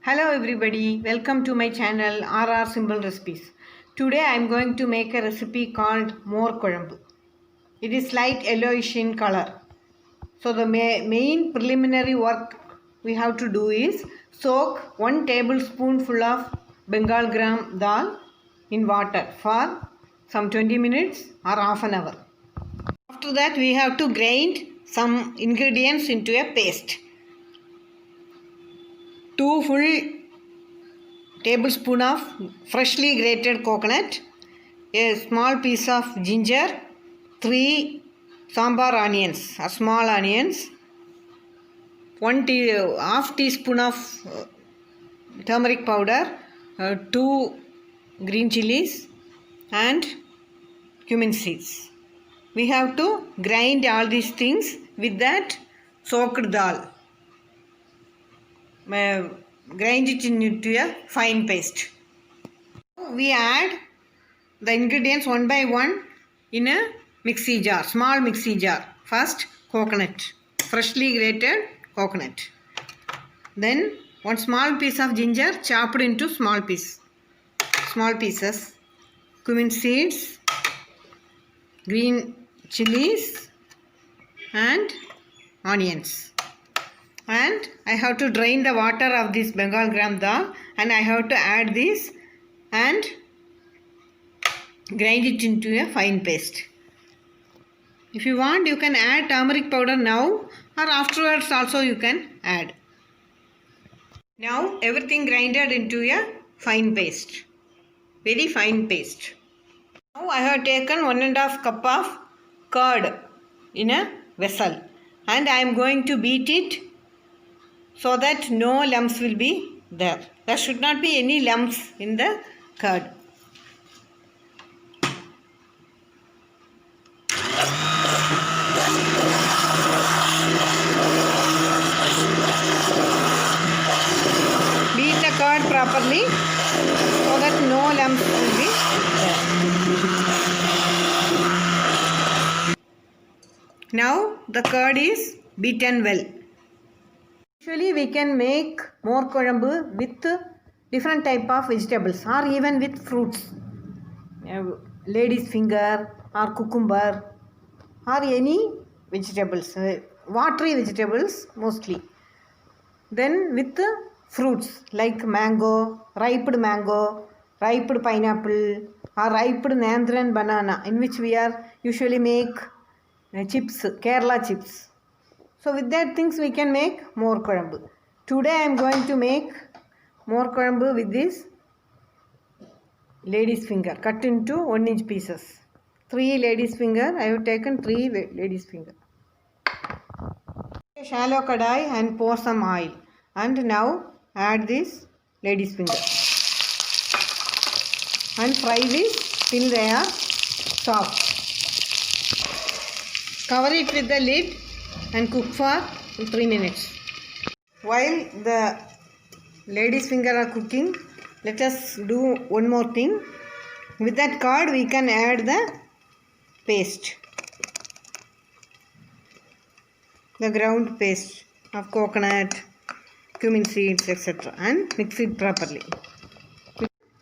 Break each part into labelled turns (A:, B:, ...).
A: Hello everybody, welcome to my channel RR Simple Recipes. Today I am going to make a recipe called More Kolambu. It is light yellowish in color. So the main preliminary work we have to do is soak 1 tablespoonful of Bengal gram dal in water for some 20 minutes or half an hour. After that we have to grind some ingredients into a paste. 2 full tablespoon of freshly grated coconut, a small piece of ginger, 3 sambar onions or small onions, half teaspoon of turmeric powder, 2 green chilies and cumin seeds. We have to grind all these things with that soaked dal. Grind it into a fine paste. We add the ingredients one by one in a mixie jar, small mixie jar. First, coconut, freshly grated coconut. Then 1 small piece of ginger chopped into small pieces. Cumin seeds, green chilies and onions. And I have to drain the water of this Bengal gram dal and I have to add this and grind it into a fine paste. If you want, you can add turmeric powder now or afterwards also you can add. Now everything grinded into a fine paste, very fine paste. Now I have taken 1½ cup of curd in a vessel and I am going to beat it so that no lumps will be there. There should not be any lumps in the curd. Beat the curd properly so that no lumps will be there. Now the curd is beaten well. Usually we can make more kolambu with different type of vegetables or even with fruits. Lady's finger or cucumber or any vegetables, watery vegetables mostly. Then with fruits like mango, ripe pineapple or ripe Nandran banana, in which we are usually make chips, Kerala chips. So with that things we can make more kolambu. Today I am going to make more kolambu with this lady's finger cut into 1-inch pieces. 3 lady's finger, I have taken 3 lady's finger. A shallow kadai and pour some oil and now add this lady's finger and fry this till they are soft. Cover it with the lid and cook for 3 minutes. While the lady's finger are cooking, let us do one more thing. With that curd we can add the paste, the ground paste of coconut, cumin seeds, etc. and mix it properly.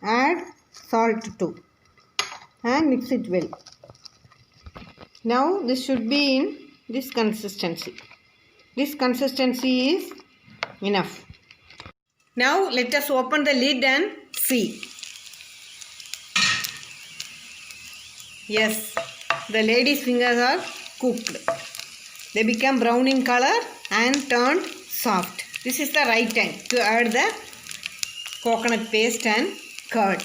A: Add salt too and mix it well. Now this should be in this consistency. This consistency is enough. Now let us open the lid and see. Yes, the lady's fingers are cooked. They become brown in color and turned soft. This is the right time to add the coconut paste and curd.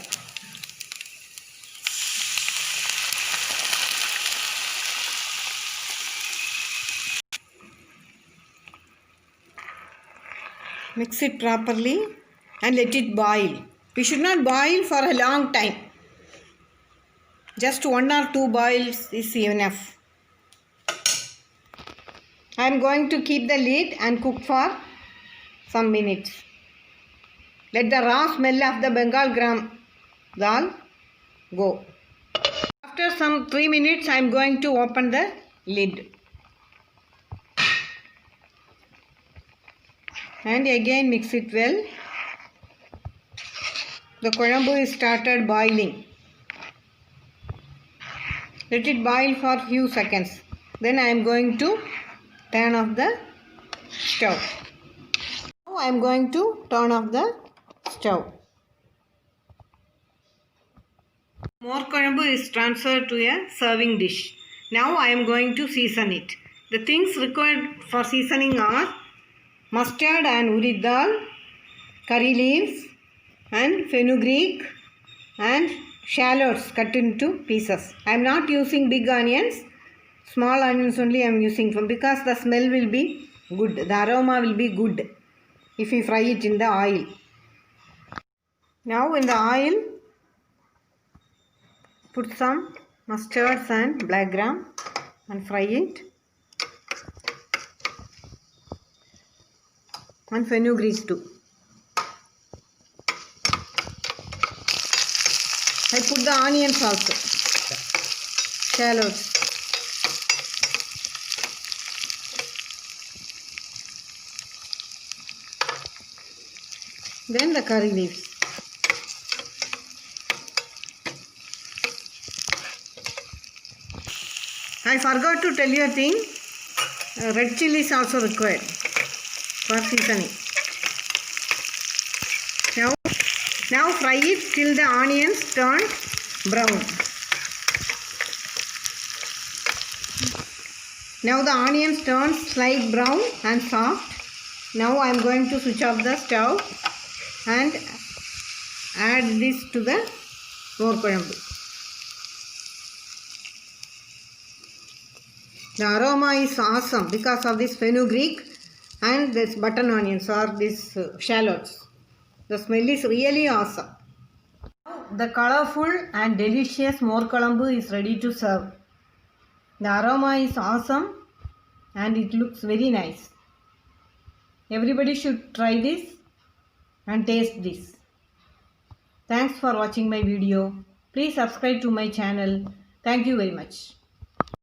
A: Mix it properly and let it boil. We should not boil for a long time. Just 1 or 2 boils is enough. I am going to keep the lid and cook for some minutes. Let the raw smell of the Bengal gram dal go. After some 3 minutes, I am going to open the lid. And again mix it well The kuழம்பு is started boiling. Let it boil for few seconds. Then I am going to turn off the stove. Now I am going to turn off the stove. More kuழம்பு is transferred to a serving dish. Now I am going to season it. The things required for seasoning are mustard and urad dal, curry leaves and fenugreek and shallots cut into pieces. I am not using big onions. Small onions only I am using because the smell will be good. The aroma will be good if you fry it in the oil. Now in the oil, put some mustards and black gram and fry it. And fenugreek too. I put the onions also. Shallots. Then the curry leaves. I forgot to tell you a thing. Red chilli is also required for seasoning. Now fry it till the onions turn brown. Now the onions turn slight brown and soft. Now I am going to switch off the stove and add this to the more kuழம்பு. The aroma is awesome because of this fenugreek and this button onions or these shallots. The smell is really awesome. The colorful and delicious more kuழம்பு is ready to serve. The aroma is awesome and it looks very nice. Everybody should try this and taste this. Thanks for watching my video. Please subscribe to my channel. Thank you very much.